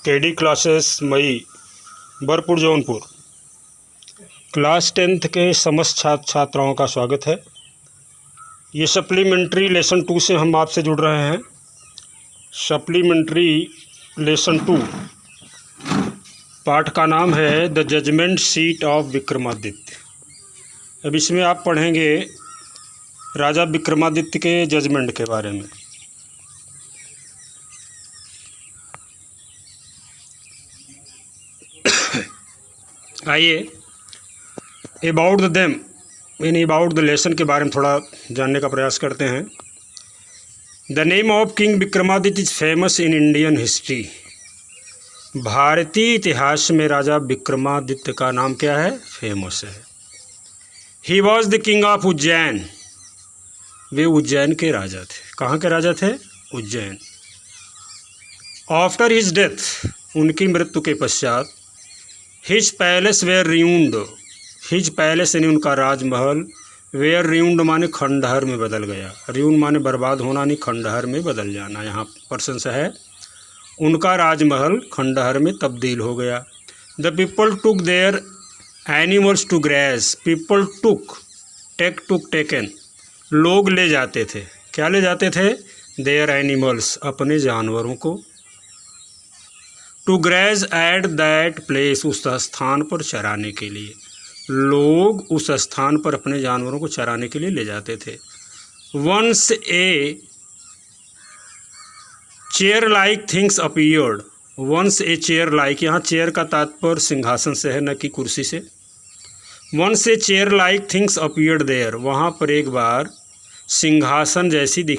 KD classes मई बरपुर Jaunpur. Class 10th के समस्त छात्र छात्राओं का स्वागत है। ये सप्लीमेंट्री लेसन 2 से हम आपसे जुड़ रहे हैं। सप्लीमेंट्री लेसन 2 पाठ का नाम है the judgement seat of Vikramaditya. अब इसमें आप पढ़ेंगे राजा विक्रमादित्य के जजमेंट के बारे में। आइए अबाउट द देम यानी अबाउट द लेसन के बारे में थोड़ा जानने का प्रयास करते हैं। The name of king Vikramaditya is famous in Indian history. भारतीय इतिहास में राजा विक्रमादित्य का नाम क्या है? फेमस है। He was the king of Ujjain. वे उज्जैन के राजा थे। कहाँ के राजा थे? उज्जैन। आफ्टर हिज डेथ, उनकी मृत्यु के पश्चात, his palace were ruined. His palace यानी उनका राजमहल, वेयर रियून्ड माने खंडहर में बदल गया। रियून्ड माने बर्बाद होना, नहीं खंडहर में बदल जाना। यहाँ पर्सन से है उनका राजमहल खंडहर में तब्दील हो गया। The people took their animals to graze. People took, take took taken, लोग ले जाते थे। क्या ले जाते थे? देयर एनिमल्स, अपने जानवरों को। To graze at that place, उस स्थान पर चराने के लिए। लोग उस स्थान पर अपने जानवरों को चराने के लिए ले जाते थे। Once a chair like things appeared. Once a chair like, यहाँ चेयर का तात्पर्य सिंहासन से है, न कि कुर्सी से। Once a chair like things appeared there, वहाँ पर एक बार सिंहासन जैसी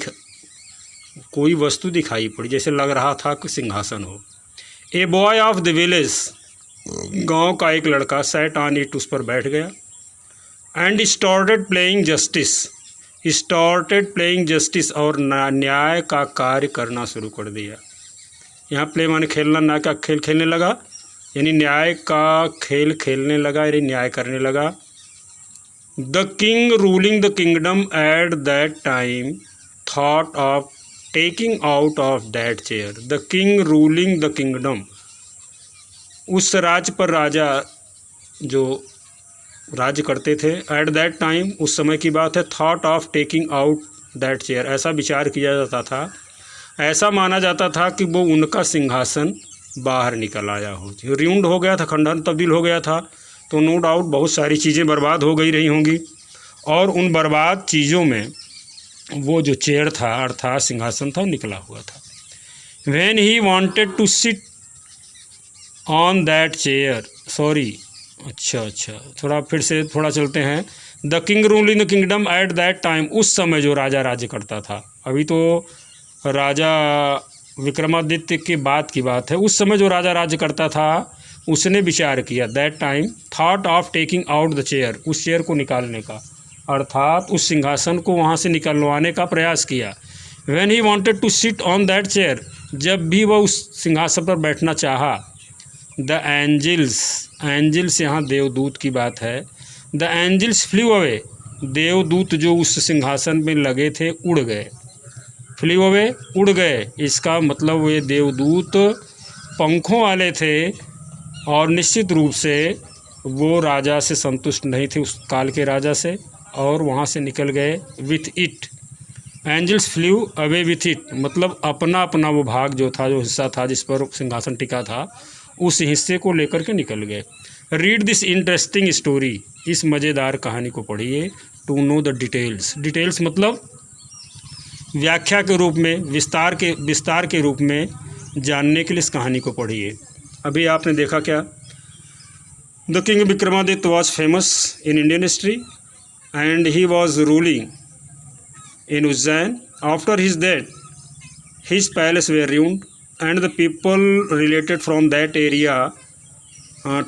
कोई वस्तु दिखाई पड़ी, जैसे लग रहा था कि सिंहासन हो। A boy of the village, गांव का एक लड़का, सैट ऑन इट, उस पर बैठ गया। And started playing justice. Started playing justice, और न्याय का कार्य करना शुरू कर दिया। यहाँ प्ले माने खेलना, न्याय का खेल खेलने लगा, यानी न्याय का खेल खेलने लगा, यानी न्याय करने लगा। The king ruling the kingdom at that time thought of taking out of that chair. The king ruling the kingdom, उस राज्य पर राजा जो राज्य करते थे, एट दैट टाइम, उस समय की बात है, thought of taking out that chair, ऐसा विचार किया जाता था, ऐसा माना जाता था कि वो उनका सिंहासन बाहर निकल आया हो। रियून्ड हो गया था, खंडहर तब्दील हो गया था, तो नो डाउट बहुत सारी चीज़ें बर्बाद हो गई रही होंगी, और उन बर्बाद चीज़ों में वो जो चेयर था अर्थात सिंहासन था, निकला हुआ था। When he wanted to sit on that chair, sorry, अच्छा थोड़ा फिर से थोड़ा चलते हैं। The king ruling the kingdom at that time, उस समय जो राजा राज्य करता था, अभी तो राजा विक्रमादित्य के बाद की बात है, उस समय जो राजा राज्य करता था उसने विचार किया, that time thought of taking out the chair, उस चेयर को निकालने का, अर्थात उस सिंहासन को वहाँ से निकलवाने का प्रयास किया। When he wanted to sit on that chair, जब भी वह उस सिंहासन पर बैठना चाहा, द एंजल्स, एंजल्स यहाँ देवदूत की बात है, द एंजल्स फ्ल्यू अवे, देवदूत जो उस सिंहासन में लगे थे उड़ गए। फ्ल्यू अवे, उड़ गए, इसका मतलब वे देवदूत पंखों वाले थे, और निश्चित रूप से वो राजा से संतुष्ट नहीं थे, उस काल के राजा से, और वहाँ से निकल गए। With it, angels flew away with it, मतलब अपना अपना वो भाग जो था, जो हिस्सा था जिस पर सिंहासन टिका था, उस हिस्से को लेकर के निकल गए। रीड दिस इंटरेस्टिंग स्टोरी, इस मज़ेदार कहानी को पढ़िए। To know the details, details मतलब व्याख्या के रूप में, विस्तार के रूप में जानने के लिए इस कहानी को पढ़िए। अभी आपने देखा क्या? The king Vikramaditya was famous in Indian history and he was ruling in Ujjain. After his death, his palace were ruined, and the people related from that area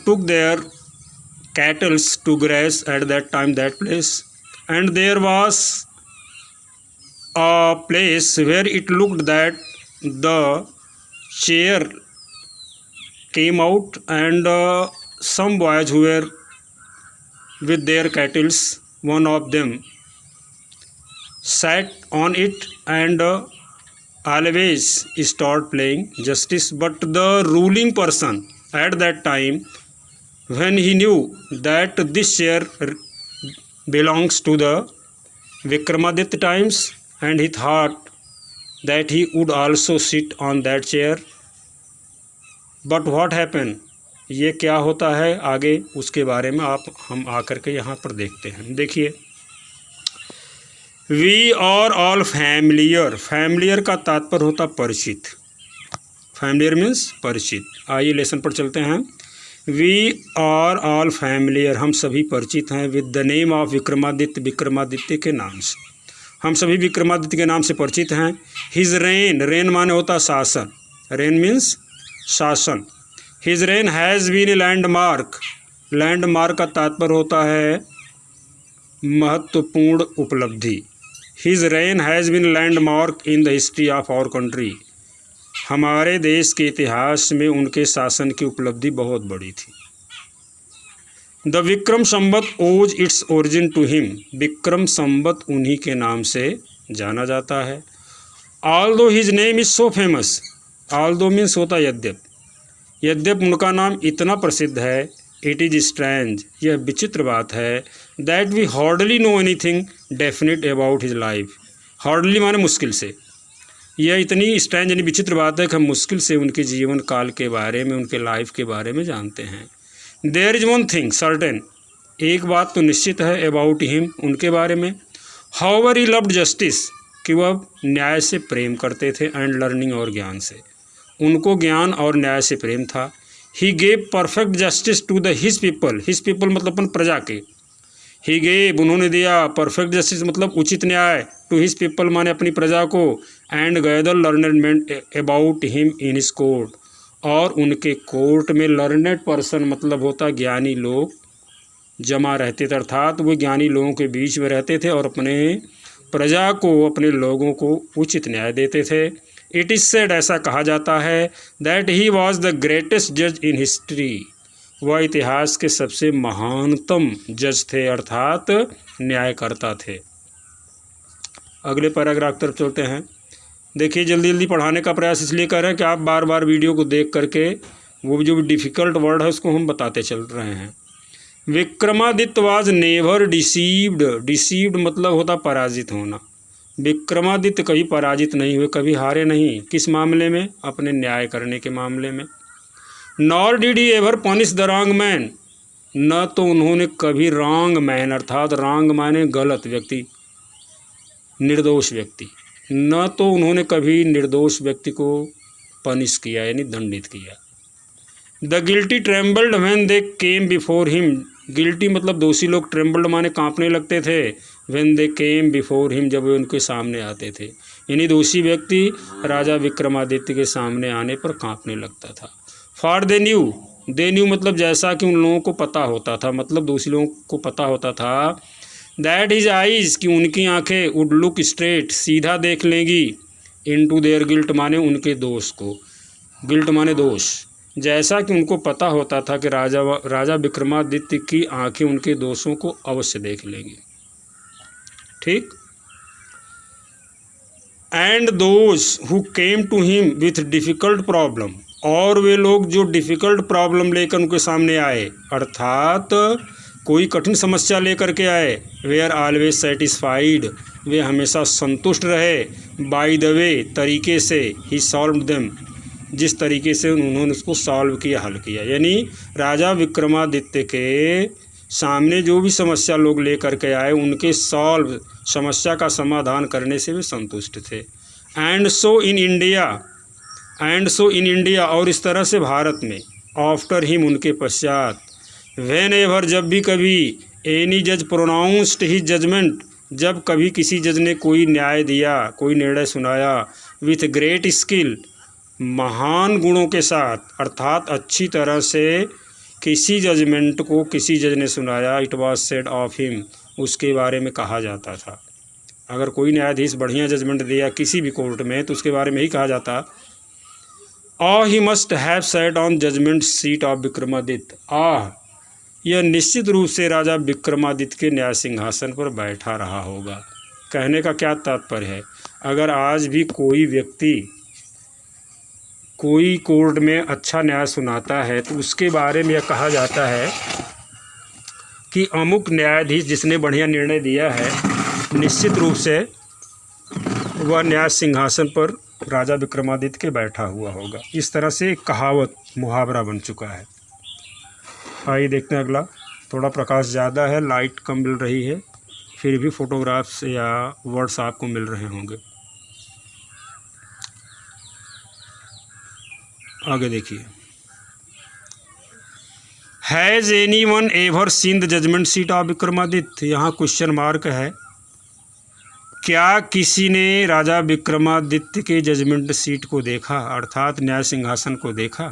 took their cattle to graze at that time, that place. And there was a place where it looked that the chair came out, and some boys who were with their cattle, one of them sat on it, and always start playing justice, but the ruling person at that time, when he knew that this chair belongs to the Vikramaditya times, and he thought that he would also sit on that chair. But what happened? ये क्या होता है आगे, उसके बारे में हम आकर के यहाँ पर देखते हैं। देखिए, we are all familiar. Familiar का तात्पर्य होता परिचित। फैमिलियर मीन्स परिचित। आइए लेसन पर चलते हैं। वी आर ऑल फैमिलियर, हम सभी परिचित हैं with the name of Vikramaditya, Vikramaditya के नाम से। हम सभी विक्रमादित्य के नाम से परिचित हैं। हिज रेन, रेन माने होता शासन, रेन मीन्स शासन। His reign has been a landmark, landmark का तात्पर्य होता है महत्वपूर्ण उपलब्धि। His reign has been landmark in the history of our country, हमारे देश के इतिहास में उनके शासन की उपलब्धि बहुत बड़ी थी। The Vikram Samvat owes its origin to him, Vikram Samvat उन्हीं के नाम से जाना जाता है। Although his name is so famous, although means होता यद्यप, यद्यप उनका नाम इतना प्रसिद्ध है, इट इज़ स्ट्रेंज, यह विचित्र बात है, that we hardly know anything definite about his life. Hardly माने मुश्किल से, यह इतनी स्ट्रेंज यानी विचित्र बात है कि हम मुश्किल से उनके जीवन काल के बारे में, उनके लाइफ के बारे में जानते हैं। There is one thing certain, एक बात तो निश्चित है अबाउट हिम, उनके बारे में। हाउएवर ही लव्ड जस्टिस, कि वह न्याय से प्रेम करते थे, एंड लर्निंग और ज्ञान से, उनको ज्ञान और न्याय से प्रेम था। He gave perfect justice to the his people, his people मतलब अपन प्रजा के। ही गेव उन्होंने दिया, परफेक्ट जस्टिस मतलब उचित न्याय, टू हिज पीपल माने अपनी प्रजा को, and gather learned main about him in his court, और उनके कोर्ट में लर्नेड पर्सन मतलब होता ज्ञानी लोग जमा रहते थे, अर्थात वो ज्ञानी लोगों के बीच में रहते थे और अपने प्रजा को, अपने लोगों को उचित न्याय देते थे। इट इज़ सेड, ऐसा कहा जाता है, that he was the greatest जज इन हिस्ट्री, वह इतिहास के सबसे महानतम जज थे, अर्थात न्यायकर्ता थे। अगले पैराग्राफ तरफ चलते हैं। देखिए, जल्दी जल्दी पढ़ाने का प्रयास इसलिए कर रहे हैं कि आप बार बार वीडियो को देख करके वो जो डिफ़िकल्ट वर्ड है उसको हम बताते चल रहे हैं। Vikramaditya was never deceived, deceived मतलब होता पराजित होना। विक्रमादित्य कभी पराजित नहीं हुए, कभी हारे नहीं। किस मामले में? अपने न्याय करने के मामले में। Nor did he ever punish the wrong man, न तो उन्होंने कभी रॉन्ग मैन अर्थात रॉन्ग माने गलत व्यक्ति, निर्दोष व्यक्ति, न तो उन्होंने कभी निर्दोष व्यक्ति को पनिश किया यानी दंडित किया। The guilty trembled when they came before him, guilty मतलब दोषी लोग, ट्रेम्बल्ड माने कांपने लगते थे, when they came before him जब वे उनके सामने आते थे, यानी दोषी व्यक्ति राजा विक्रमादित्य के सामने आने पर कांपने लगता था। फॉर दे न्यू मतलब जैसा कि उन लोगों को पता होता था, मतलब दोषी लोगों को पता होता था, दैट हिज आइज़ कि उनकी आंखें वुड लुक स्ट्रेट सीधा देख लेंगी, इनटू देयर गिल्ट माने उनके दोष को, गिल्ट माने दोष, जैसा कि उनको पता होता था कि राजा विक्रमादित्य की आंखें उनके दोषों को अवश्य देख लेंगी। ठीक। And those who came to him with difficult problem, और वे लोग जो डिफ़िकल्ट प्रॉब्लम लेकर उनके सामने आए, अर्थात कोई कठिन समस्या लेकर के आए, वे आर ऑलवेज सेटिस्फाइड, वे हमेशा संतुष्ट रहे, बाय द वे तरीके से, ही सॉल्व देम जिस तरीके से उन्होंने उसको सॉल्व किया, हल किया, यानी राजा विक्रमादित्य के सामने जो भी समस्या लोग लेकर के आए उनके सॉल्व, समस्या का समाधान करने से वे संतुष्ट थे। एंड सो इन इंडिया, और इस तरह से भारत में, आफ्टर हिम उनके पश्चात, व्हेन एवर जब भी कभी, एनी जज प्रोनाउंस्ड हिज जजमेंट जब कभी किसी जज ने कोई न्याय दिया, कोई निर्णय सुनाया, विथ ग्रेट स्किल महान गुणों के साथ, अर्थात अच्छी तरह से किसी जजमेंट को किसी जज ने सुनाया, it was said of him उसके बारे में कहा जाता था। अगर कोई न्यायाधीश बढ़िया जजमेंट दिया किसी भी कोर्ट में तो उसके बारे में ही कहा जाता, he must have sat on judgement seat of Vikramaditya, यह निश्चित रूप से राजा विक्रमादित्य के न्याय सिंहासन पर बैठा रहा होगा। कहने का क्या तात्पर्य है? अगर आज भी कोई व्यक्ति कोई कोर्ट में अच्छा न्याय सुनाता है तो उसके बारे में यह कहा जाता है कि अमुक न्यायाधीश जिसने बढ़िया निर्णय दिया है, निश्चित रूप से वह न्याय सिंहासन पर राजा विक्रमादित्य के बैठा हुआ होगा। इस तरह से एक कहावत, मुहावरा बन चुका है। आइए देखते हैं अगला। थोड़ा प्रकाश ज़्यादा है, लाइट कम मिल रही है, फिर भी फोटोग्राफ्स या वर्ड्स आपको मिल रहे होंगे। आगे देखिए, has anyone ever seen the judgement seat of Vikramaditya. यहाँ क्वेश्चन मार्क है। क्या किसी ने राजा विक्रमादित्य के जजमेंट सीट को देखा, अर्थात न्याय सिंहासन को देखा?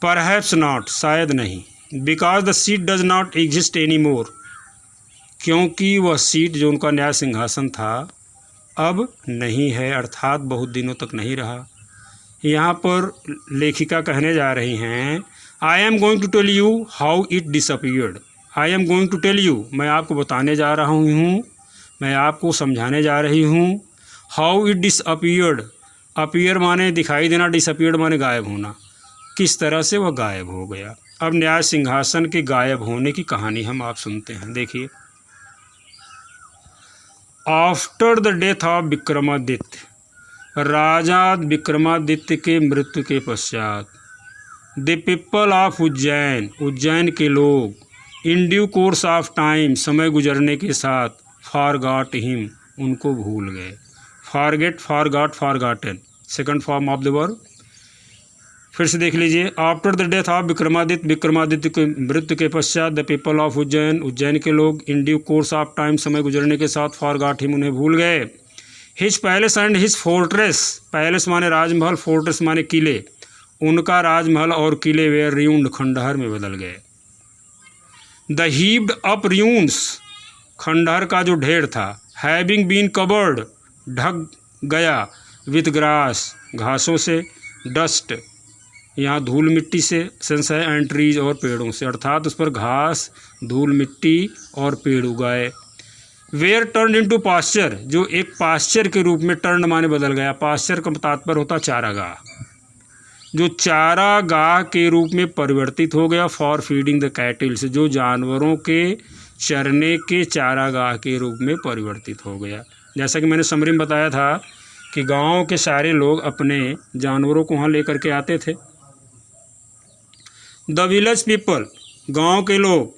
परहैप्स नॉट, शायद नहीं। Because the seat does not exist any more, क्योंकि वह सीट जो उनका न्याय सिंहासन था अब नहीं है, अर्थात बहुत दिनों तक नहीं रहा। यहाँ पर लेखिका कहने जा रही हैं, I am going to tell you how it disappeared. I am going to tell you, मैं आपको बताने जा रहा हूँ, मैं आपको समझाने जा रही हूँ। हाउ इट डिसअपीयर्ड, अपीयर माने दिखाई देना, डिसअपीयर्ड माने गायब होना। किस तरह से वह गायब हो गया। अब न्याय सिंहासन के गायब होने की कहानी हम आप सुनते हैं। देखिए, after the death of Vikramaditya, Raja Vikramaditya के मृत्यु के पश्चात, the people of Ujjain, Ujjain के लोग, in due course of time, समय गुजरने के साथ, फॉरगॉट हिम, उनको भूल गए। Forget, forgot, forgotten, second form of the verb. फिर से देख लीजिए, after the death of Vikramaditya, Vikramaditya के मृत्यु के पश्चात, the people of Ujjain, Ujjain के लोग, in due course of time, समय गुजरने के साथ, फॉरगॉट हिम, उन्हें भूल गए। His palace and his fortress, palace माने राजमहल, फोर्ट्रेस माने किले, उनका राजमहल और किले वे रियून्ड, खंडहर में बदल गए। द हीप्ड अप रियून्स, खंडहर का जो ढेर था, हैविंग बीन कवर्ड, ढक गया, विथ ग्रास, घासों से, डस्ट, यहाँ धूल मिट्टी से, सेंस है, एंड ट्रीज, और पेड़ों से, अर्थात उस पर घास, धूल मिट्टी और पेड़ उगाए। वेयर टर्न इनटू पास्चर, जो एक पास्चर के रूप में, टर्न माने बदल गया, पास्चर का तात्पर्य होता चारागाह, जो चारागाह के रूप में परिवर्तित हो गया। फॉर फीडिंग द कैटल्स, जो जानवरों के चरने के चारागाह के रूप में परिवर्तित हो गया। जैसा कि मैंने समरी में बताया था कि गांव के सारे लोग अपने जानवरों को वहाँ लेकर के आते थे। द विलेज पीपल, गांव के लोग,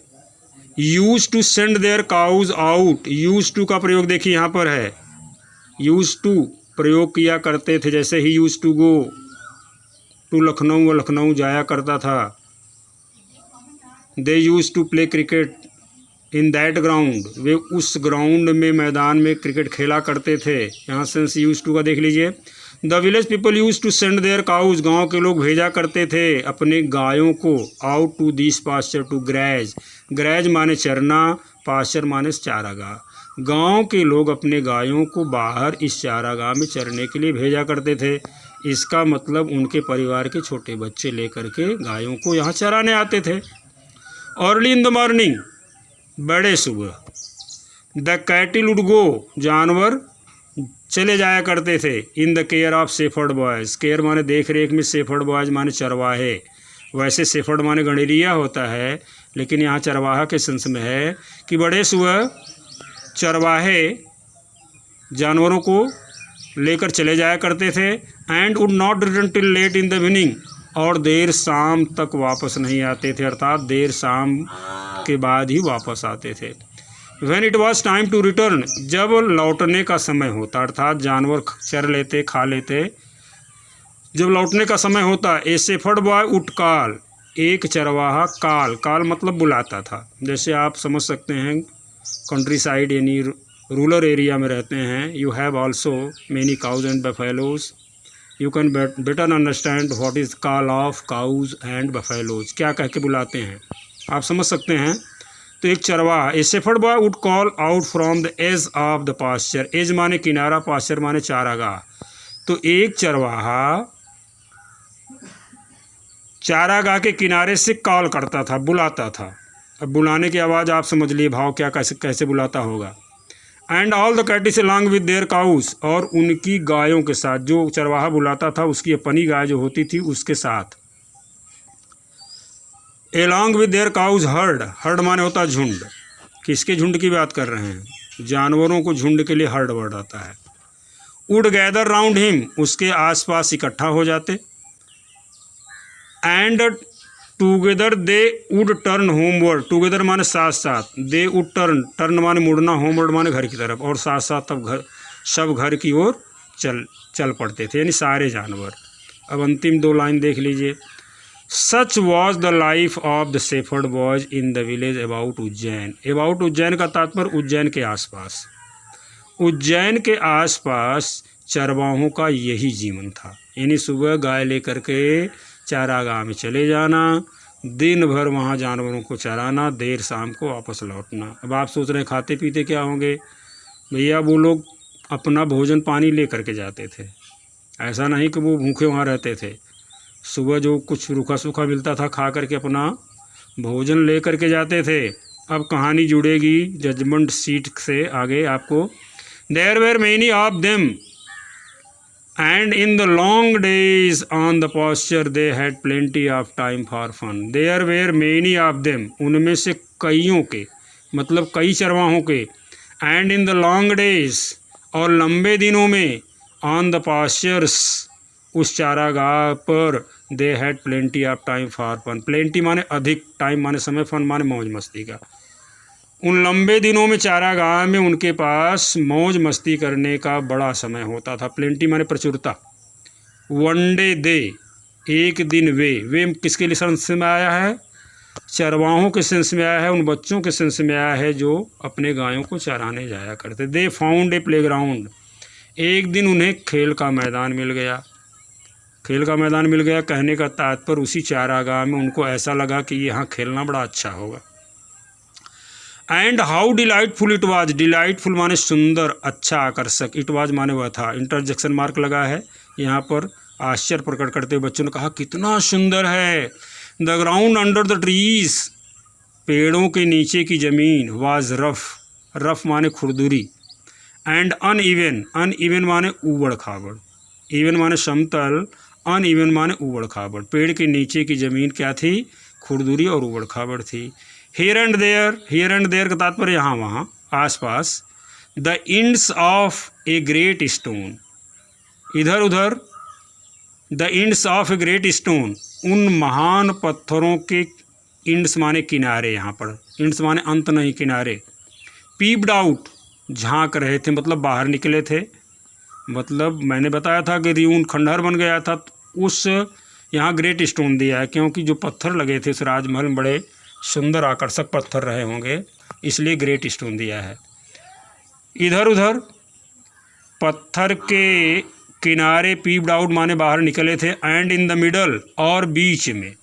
used to send their cows out, used to का प्रयोग देखिए यहाँ पर है, यूज टू प्रयोग किया करते थे। जैसे he use to go to Lucknow, व लखनऊ जाया करता था। They use to play cricket in that ground, वे उस ग्राउंड में, मैदान में क्रिकेट खेला करते थे। यहाँ से यूज टू का देख लीजिए। The village people use to send their cows, गाँव के लोग भेजा करते थे अपने गायों को, out to this pasture to graze, graze माने चरना, पास्चर माने चारागाह। गांव के लोग अपने गायों को बाहर इस चारागाह में चरने के लिए भेजा करते थे। इसका मतलब उनके परिवार के छोटे बच्चे लेकर के गायों को यहाँ चराने आते थे। अर्ली इन द मॉर्निंग, बड़े सुबह, द कैटिल वुड गो, जानवर चले जाया करते थे, in the care of shepherd boys, care माने देख रेख में, शेफर्ड बॉयज़ माने चरवाहे। वैसे शेफर्ड माने गणेरिया होता है, लेकिन यहाँ चरवाहा के सेंस में है कि बड़े सुबह चरवाहे जानवरों को लेकर चले जाया करते थे। And would not return till late in the evening, और देर शाम तक वापस नहीं आते थे, अर्थात देर शाम के बाद ही वापस आते थे। When it was time to return, जब लौटने का समय होता, अर्थात जानवर चर लेते, खा लेते, जब लौटने का समय होता, ए शेफर्ड बॉय वुड कॉल, एक चरवाहा काल, काल मतलब बुलाता था। जैसे आप समझ सकते हैं कंट्री साइड यानी रूरल एरिया में रहते हैं, you have also many cause and buffaloes, you can better understand what is call of cows and buffaloes, क्या कह के बुलाते हैं आप समझ सकते हैं। तो एक चरवाहा, a shepherd boy would call out from the edge of the pasture, edge माने किनारा, पास्चर माने चारागाह। तो एक चरवाहा चारागाह के किनारे से कॉल करता था, बुलाता था। अब बुलाने की आवाज़ आप समझ लिए भाव क्या कैसे कैसे बुलाता होगा। And all the cattle along with their cows, और उनकी गायों के साथ, जो चरवाहा बुलाता था उसकी अपनी गाय जो होती थी उसके साथ। Along with their cows heard, heard माने होता झुंड। किसके झुंड की बात कर रहे हैं? जानवरों को झुंड के लिए हर्ड वर्ड आता है। वुड गैदर राउंड हिम, उसके आसपास इकट्ठा हो जाते। And together they would turn homeward, together माने साथ साथ, दे वुड टर्न, टर्न माने मुड़ना, होमवर्ड माने घर की तरफ, और साथ साथ तब घर, सब घर की ओर चल पड़ते थे, यानी सारे जानवर। अब अंतिम 2 लाइन देख लीजिए। सच was the life of the shepherd boys in the village about Ujjain. About Ujjain का तात्पर्य उज्जैन के आसपास। उज्जैन के आसपास चरवाहों का यही जीवन था, यानी सुबह गाय लेकर के चारागाह में चले जाना, दिन भर वहाँ जानवरों को चराना, देर शाम को वापस लौटना। अब आप सोच रहे हैं खाते पीते क्या होंगे? भैया वो लोग अपना भोजन पानी ले करके जाते थे, ऐसा नहीं कि वो भूखे वहाँ रहते थे। सुबह जो कुछ रूखा सूखा मिलता था खा करके अपना भोजन ले करके जाते थे। अब कहानी जुड़ेगी जजमेंट सीट से आगे आपको। There were many of them and in the long days on the pasture they had plenty of time for fun. There were many of them, उनमें से कईयों के, मतलब कई चरवाहों के, and in the long days, और लंबे दिनों में, on the pastures, उस चारागाह पर, they had plenty of time for fun. plenty माने अधिक, time माने समय, fun माने मौज मस्ती का। उन लंबे दिनों में चारागाह में उनके पास मौज मस्ती करने का बड़ा समय होता था। प्लेंटी माने प्रचुरता। वन डे दे, एक दिन वे किसके लिए सेंस में आया है? चरवाहों के सेंस में आया है, उन बच्चों के सेंस में आया है जो अपने गायों को चराने जाया करते। दे फाउंड ए प्लेग्राउंड, एक दिन उन्हें खेल का मैदान मिल गया। खेल का मैदान मिल गया कहने का तात्पर्य उसी चारागाह में उनको ऐसा लगा कि यहाँ खेलना बड़ा अच्छा होगा। And how delightful it was, delightful माने सुंदर, अच्छा, आकर्षक, इट वाज माने वह था। इंटरजेक्शन मार्क लगा है यहाँ पर। आश्चर्य प्रकट करते हुए बच्चों ने कहा कितना सुंदर है। The ground under the trees, पेड़ों के नीचे की ज़मीन, वाज रफ, रफ माने खुरदुरी, एंड अनइवन, अनइवन माने ऊबड़ खाबड़, इवन माने समतल, अनइवन माने ऊबड़ खाबड़। पेड़ के नीचे की ज़मीन क्या थी? खुरदुरी और ऊबड़ खाबड़ थी। हियर एंड देयर का तात्पर्य यहाँ वहाँ आसपास। The ends of a great stone, इधर उधर, the ends of a great stone, उन महान पत्थरों के, इंड्स माने किनारे, यहाँ पर इंड्स माने अंत नहीं किनारे। पीप्ड आउट, झांक रहे थे, मतलब बाहर निकले थे। मतलब मैंने बताया था कि रियून खंडहर बन गया था, उस यहाँ ग्रेट स्टोन दिया है क्योंकि जो पत्थर लगे थे उस राजमहल में बड़े सुंदर आकर्षक पत्थर रहे होंगे, इसलिए ग्रेट स्टोन दिया है। इधर उधर पत्थर के किनारे, पीप्ड आउट माने बाहर निकले थे। एंड इन द मिडल, और बीच में,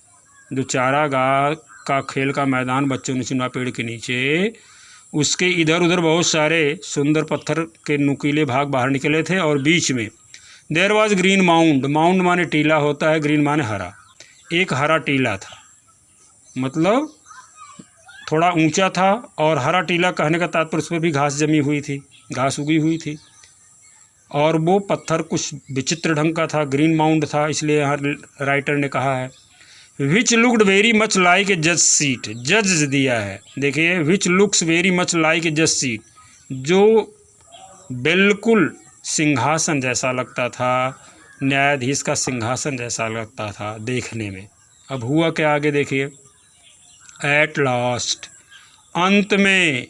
जो चारागाह का खेल का मैदान बच्चों ने चुना पेड़ के नीचे, उसके इधर उधर बहुत सारे सुंदर पत्थर के नुकीले भाग बाहर निकले थे, और बीच में there was green mound, mound माने टीला होता है, ग्रीन माने हरा, एक हरा टीला था, मतलब थोड़ा ऊंचा था, और हरा टीला कहने का तात्पर्य उस पर भी घास जमी हुई थी, घास उगी हुई थी, और वो पत्थर कुछ विचित्र ढंग का था, ग्रीन माउंड था, इसलिए यहाँ राइटर ने कहा है। विच looked very much like a जज सीट, जज दिया है, देखिए, which looks very much like a जज सीट, जो बिल्कुल सिंहासन जैसा लगता था, न्यायाधीश का सिंहासन जैसा लगता था देखने में। अब हुआ क्या आगे देखिए। एट लास्ट, अंत में,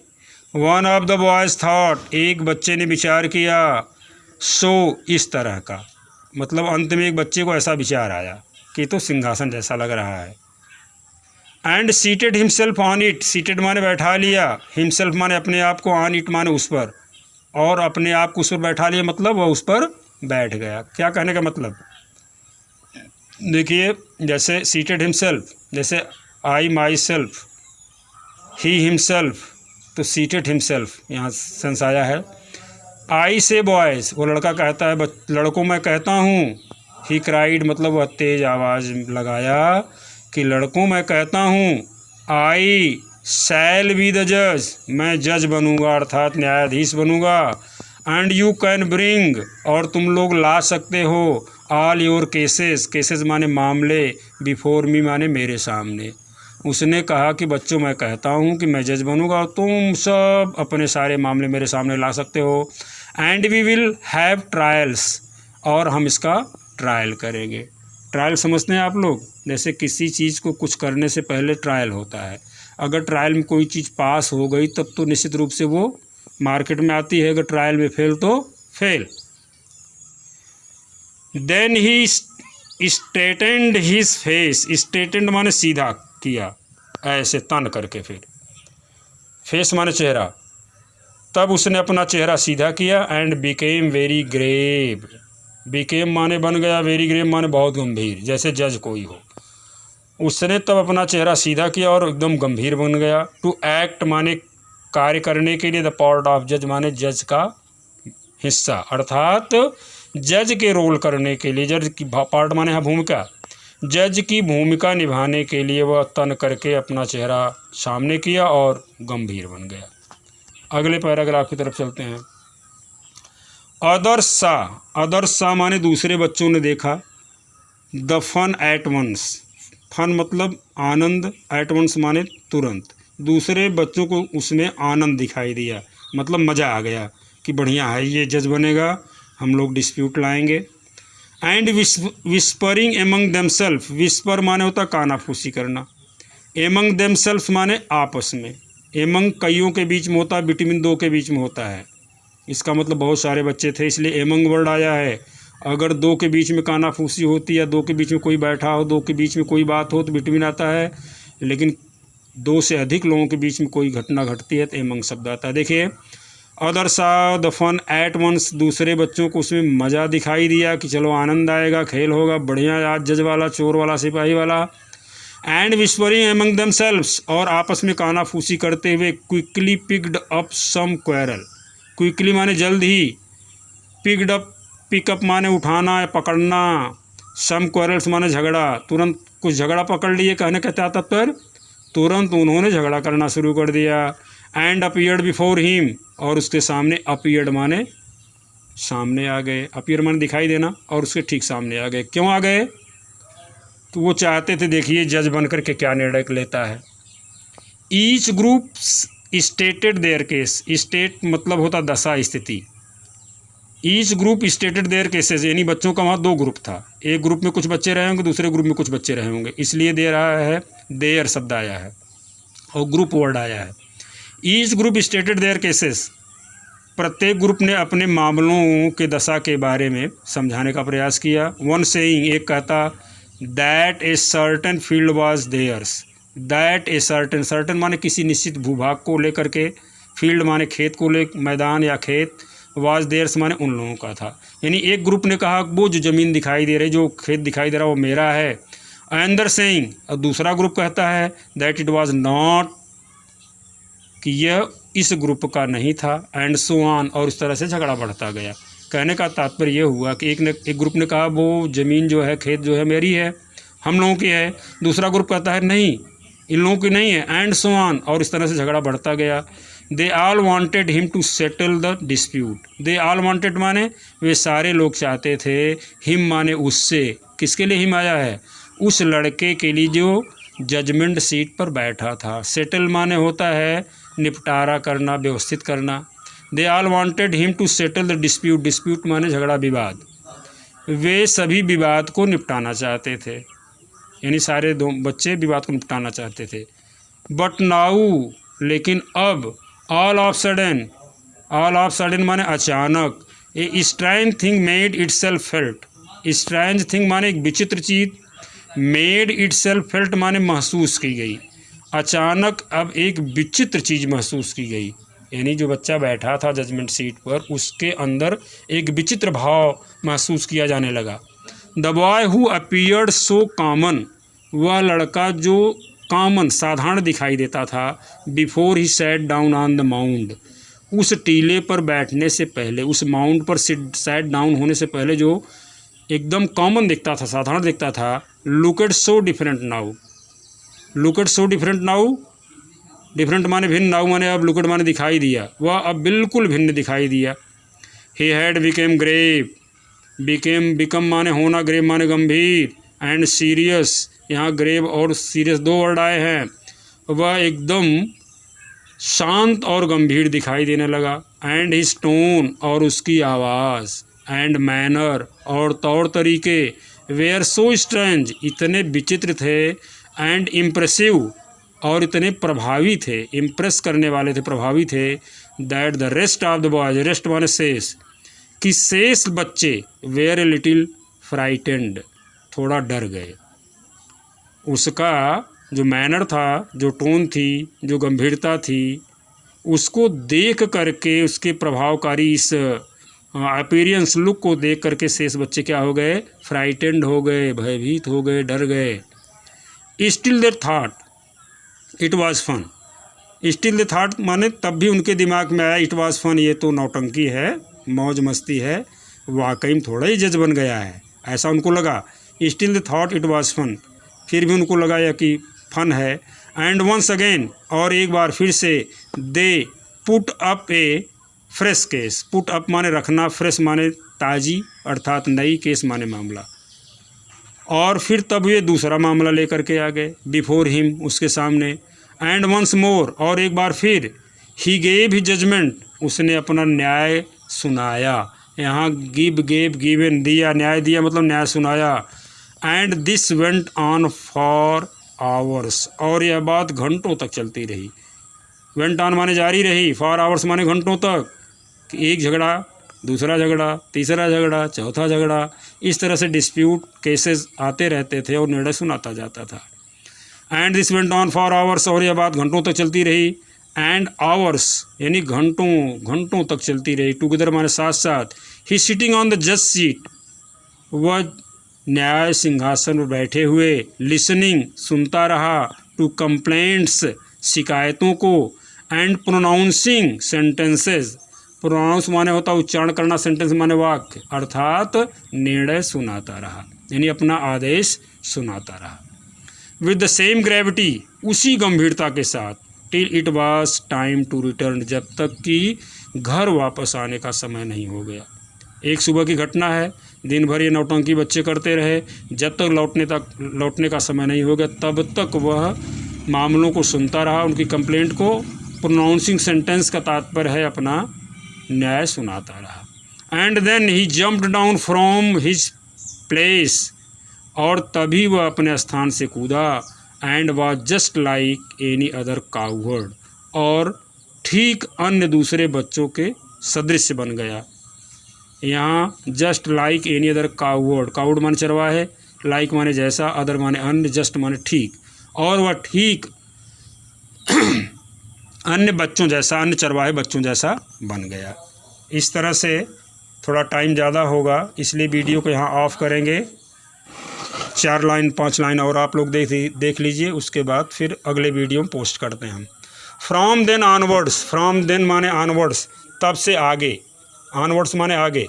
one of the boys thought, एक बच्चे ने विचार किया, सो, इस तरह का, मतलब अंत में एक बच्चे को ऐसा विचार आया कि तो सिंहासन जैसा लग रहा है। And seated himself on it, seated माने बैठा लिया, हिमसेल्फ माने अपने आप को, ऑन इट माने उस पर, और अपने आप को उस पर बैठा लिया, मतलब वह उस पर बैठ गया। क्या कहने का मतलब? देखिए, जैसे सीटेड हिमसेल्फ, जैसे आई माई सेल्फ, ही हिमसेल्फ, तो सीटेड हिमसेल्फ यहाँ सेंस आया है। आई से बॉयज़, वो लड़का कहता है, लड़कों मैं कहता हूँ। ही क्राइड, मतलब वह तेज़ आवाज़ लगाया कि लड़कों मैं कहता हूँ। आई शैल बी द जज, मैं जज बनूंगा अर्थात न्यायाधीश बनूंगा। एंड यू कैन ब्रिंग, और तुम लोग ला सकते हो, ऑल योर केसेस, केसेस माने मामले, बिफोर मी माने मेरे सामने। उसने कहा कि बच्चों मैं कहता हूँ कि मैं जज बनूंगा, तुम सब अपने सारे मामले मेरे सामने ला सकते हो। And we will have trials, और हम इसका ट्रायल करेंगे। ट्रायल समझते हैं आप लोग? जैसे किसी चीज़ को कुछ करने से पहले ट्रायल होता है। अगर ट्रायल में कोई चीज़ पास हो गई तब तो निश्चित रूप से वो मार्केट में आती है, अगर ट्रायल में फेल तो fail. Then he straightened his face, straightened माने सीधा किया, ऐसे तन करके, फिर फेस माने चेहरा, तब उसने अपना चेहरा सीधा किया। And became very grave, became माने बन गया, वेरी ग्रेव माने बहुत गंभीर, जैसे जज कोई हो। उसने तब अपना चेहरा सीधा किया और एकदम गंभीर बन गया। टू एक्ट माने कार्य करने के लिए, द पार्ट ऑफ जज माने जज का हिस्सा, अर्थात जज के रोल करने के लिए, जज की पार्ट माने है भूमिका, जज की भूमिका निभाने के लिए वह तन करके अपना चेहरा सामने किया और गंभीर बन गया। अगले पैराग्राफ की तरफ चलते हैं। अदर्स सा, अदर्स सा माने दूसरे बच्चों ने देखा। The fun at once, fun मतलब आनंद, एट वंस माने तुरंत, दूसरे बच्चों को उसमें आनंद दिखाई दिया, मतलब मज़ा आ गया कि बढ़िया है, ये जज बनेगा, हम लोग डिस्प्यूट लाएंगे। And whispering among themself, whisper माने होता कानाफूसी करना, एमंग देमसेल्फ माने आपस में, एमंग कईयों के बीच में होता है, बिटवीन दो के बीच में होता है, इसका मतलब बहुत सारे बच्चे थे इसलिए एमंग वर्ड आया है। अगर दो के बीच में कानाफूसी होती है, दो के बीच में कोई बैठा हो, दो के बीच में कोई बात हो तो बिटवीन आता है, लेकिन दो से अधिक लोगों के बीच में कोई घटना घटती है तो एमंग शब्द आता है। देखिए, अदर सा द फन एट वंस, दूसरे बच्चों को उसमें मज़ा दिखाई दिया कि चलो आनंद आएगा, खेल होगा बढ़िया, आज जज वाला, चोर वाला, सिपाही वाला। एंड विस्परिंग एमंग देमसेल्व्स, और आपस में कानाफूसी करते हुए, quickly picked up some quarrel, quickly माने जल्द ही, पिक्ड अप, पिकअप माने उठाना या पकड़ना, सम क्वेरल्स माने झगड़ा, तुरंत कुछ झगड़ा पकड़ लिए, कहने का क्या तात्पर्य, तुरंत उन्होंने झगड़ा करना शुरू कर दिया। एंड अपीयर्ड बिफोर हिम, और उसके सामने, अपीयर्ड माने सामने आ गए, अपीयर माने दिखाई देना, और उसके ठीक सामने आ गए। क्यों आ गए? तो वो चाहते थे देखिए जज बन कर के क्या निर्णय लेता है। Each group stated their case, state मतलब होता दशा, स्थिति। Each group stated their cases, यानी बच्चों का वहाँ दो ग्रुप था, एक ग्रुप में कुछ बच्चे रहे होंगे, दूसरे ग्रुप में कुछ बच्चे रहे होंगे, इसलिए दे रहा है, देयर शब्द आया है और ग्रुप वर्ड आया है। Each group stated their cases, प्रत्येक ग्रुप ने अपने मामलों के दशा के बारे में समझाने का प्रयास किया। वन सेइंग, एक कहता, that a certain field was theirs, that a certain, certain माने किसी निश्चित भूभाग को लेकर के, फील्ड माने खेत को ले, मैदान या खेत, वाज देयर्स माने उन लोगों का था। यानी एक ग्रुप ने कहा वो जो ज़मीन दिखाई दे रही, जो खेत दिखाई दे रहा वो मेरा है। अनदर सेइंग, और दूसरा ग्रुप कहता है, दैट इट वाज नॉट, कि यह इस ग्रुप का नहीं था। एंड सो ऑन, और इस तरह से झगड़ा बढ़ता गया। कहने का तात्पर्य यह हुआ कि एक ग्रुप ने कहा वो ज़मीन जो है, खेत जो है मेरी है, हम लोगों की है, दूसरा ग्रुप कहता है नहीं, इन लोगों की नहीं है। एंड सो ऑन, और इस तरह से झगड़ा बढ़ता गया। They all wanted him to settle the dispute, they all wanted माने वे सारे लोग चाहते थे, हिम माने उससे, किसके लिए हिम आया है, उस लड़के के लिए जो जजमेंट सीट पर बैठा था। सेटल माने होता है निपटारा करना, व्यवस्थित करना। They all wanted him to settle the dispute, dispute माने झगड़ा, विवाद, वे सभी विवाद को निपटाना चाहते थे, यानी सारे दो बच्चे विवाद को निपटाना चाहते थे। बट नाउ, लेकिन अब, all of sudden, all of sudden माने अचानक, a strange thing made itself felt, strange thing माने एक विचित्र चीज़, मेड इटसेल्फ फेल्ट माने महसूस की गई, अचानक अब एक विचित्र चीज़ महसूस की गई, यानी जो बच्चा बैठा था जजमेंट सीट पर उसके अंदर एक विचित्र भाव महसूस किया जाने लगा। The boy who appeared so common, वह लड़का जो कॉमन साधारण दिखाई देता था, before he sat down on the mound, उस टीले पर बैठने से पहले, उस माउंड पर सैट डाउन होने से पहले जो एकदम कॉमन दिखता था, साधारण दिखता था। Look at so different now, look at so different now, different माने भिन्न, नाउ माने अब, लुकड माने दिखाई दिया, वह अब बिल्कुल भिन्न दिखाई दिया। He had became grave, become माने होना, ग्रेव माने गंभीर, एंड सीरियस, यहाँ ग्रेव और सीरियस दो वर्ड आए हैं। वह एकदम शांत और गंभीर दिखाई देने लगा। एंड हिज टोन, और उसकी आवाज़, एंड मैनर, और तौर तरीके, वेयर सो स्ट्रेंज, इतने विचित्र थे, एंड इम्प्रेसिव, और इतने प्रभावी थे, इम्प्रेस करने वाले थे, प्रभावी थे, that the rest of the boys, rest माने शेष, कि शेष बच्चे वेयर ए लिटिल फ्राइटेंड, थोड़ा डर गए। उसका जो मैनर था, जो टोन थी, जो गंभीरता थी, उसको देख करके, उसके प्रभावकारी इस अपीयरेंस, लुक को देख करके शेष बच्चे क्या हो गए, फ्राइटेंड हो गए, भयभीत हो गए, डर गए। Still they thought it was fun, still they thought माने तब भी उनके दिमाग में आया इट वाज फन, ये तो नौटंकी है, मौज मस्ती है, वाकई में थोड़ा ही जज बन गया है, ऐसा उनको लगा। Still they thought it was fun, फिर भी उनको लगा या कि फन है। एंड वंस अगेन, और एक बार फिर से, they put up A fresh case, put up माने रखना, फ्रेश माने ताज़ी अर्थात नई, केस माने मामला, और फिर तब ये दूसरा मामला लेकर के आ गए, बिफोर हिम, उसके सामने। एंड वंस मोर, और एक बार फिर, ही गेव ही जजमेंट, उसने अपना न्याय सुनाया, यहाँ गिवन दिया, न्याय दिया मतलब न्याय सुनाया। And this went on for hours, और यह बात घंटों तक चलती रही। वेंट ऑन माने जारी रही, फॉर आवर्स माने घंटों तक, कि एक झगड़ा, दूसरा झगड़ा, तीसरा झगड़ा, चौथा झगड़ा, इस तरह से डिस्प्यूट केसेस आते रहते थे और निर्णय सुनाता जाता था। And this went on for hours, और यह बात घंटों तक चलती रही। एंड आवर्स यानी घंटों तक चलती रही, टुगेदर माने साथ साथ। ही सिटिंग ऑन द जज सीट, वह न्याय सिंहासन पर बैठे हुए, लिसनिंग सुनता रहा, टू कंप्लेंट्स शिकायतों को, एंड प्रोनाउंसिंग सेंटेंसेस, प्रोनाउंस माने होता उच्चारण करना, सेंटेंस माने वाक्य, अर्थात निर्णय सुनाता रहा, यानी अपना आदेश सुनाता रहा। विद द सेम ग्रेविटी, उसी गंभीरता के साथ, till it was time to return, जब तक कि घर वापस आने का समय नहीं हो गया। एक सुबह की घटना है, दिन भर ये नौटंकी बच्चे करते रहे, जब तक लौटने का समय नहीं हो गया तब तक वह मामलों को सुनता रहा, उनकी कंप्लेंट को। प्रोनाउंसिंग सेंटेंस का तात्पर्य है अपना न्याय सुनाता रहा। And then he jumped down from his place, और तभी वह अपने स्थान से कूदा। And was just like any other coward, और ठीक अन्य दूसरे बच्चों के सदृश बन गया। यहाँ जस्ट लाइक एनी अदर काउवर्ड, काउवर्ड माने चरवाहे, लाइक माने जैसा, अदर माने अन्य, जस्ट माने ठीक, और वह ठीक अन्य बच्चों जैसा, अन्य चरवाहे बच्चों जैसा बन गया। इस तरह से थोड़ा टाइम ज़्यादा होगा, इसलिए वीडियो को यहाँ ऑफ करेंगे। 4 लाइन 5 लाइन और आप लोग देख लीजिए, उसके बाद फिर अगले वीडियो में पोस्ट करते हैं हम। From then onwards, from then माने ऑनवर्ड्स, तब से आगे, ऑनवर्ड्स माने आगे।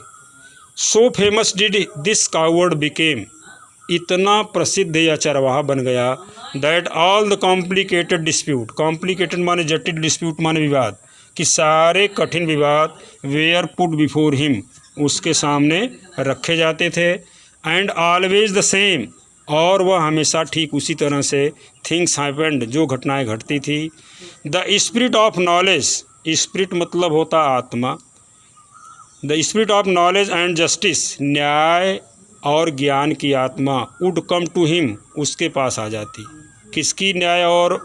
So famous did this cowherd became, इतना प्रसिद्ध यह चरवाहा बन गया। That all the complicated dispute, complicated माने जटिल, डिस्प्यूट माने विवाद, कि सारे कठिन विवाद वेयर पुट बिफोर हिम, उसके सामने रखे जाते थे। एंड ऑलवेज द सेम, और वह हमेशा ठीक उसी तरह से, थिंग्स हैपेंड, जो घटनाएं घटती थी। The spirit of knowledge, spirit मतलब होता आत्मा, the spirit of knowledge and justice, न्याय और ज्ञान की आत्मा, वुड कम टू हिम, उसके पास आ जाती। किसकी न्याय और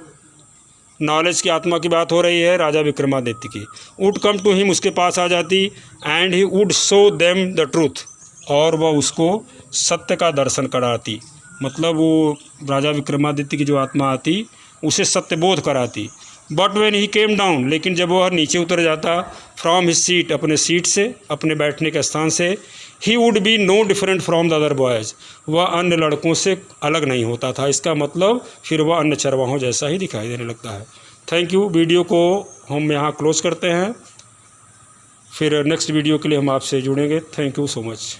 नॉलेज की आत्मा की बात हो रही है? राजा विक्रमादित्य की। वुड कम टू हिम, उसके पास आ जाती। And he would show them the truth, और वह उसको सत्य का दर्शन कराती, मतलब वो राजा विक्रमादित्य की जो आत्मा आती उसे सत्यबोध कराती। But when he came down, लेकिन जब वह नीचे उतर जाता, फ्रॉम हिज सीट, अपने सीट से, अपने बैठने के स्थान से, he would be no different from the other boys, वह अन्य लड़कों से अलग नहीं होता था। इसका मतलब फिर वह अन्य चरवाहों जैसा ही दिखाई देने लगता है। Thank you. वीडियो को हम यहाँ क्लोज करते हैं, फिर नेक्स्ट वीडियो के लिए हम आपसे जुड़ेंगे। Thank you so much.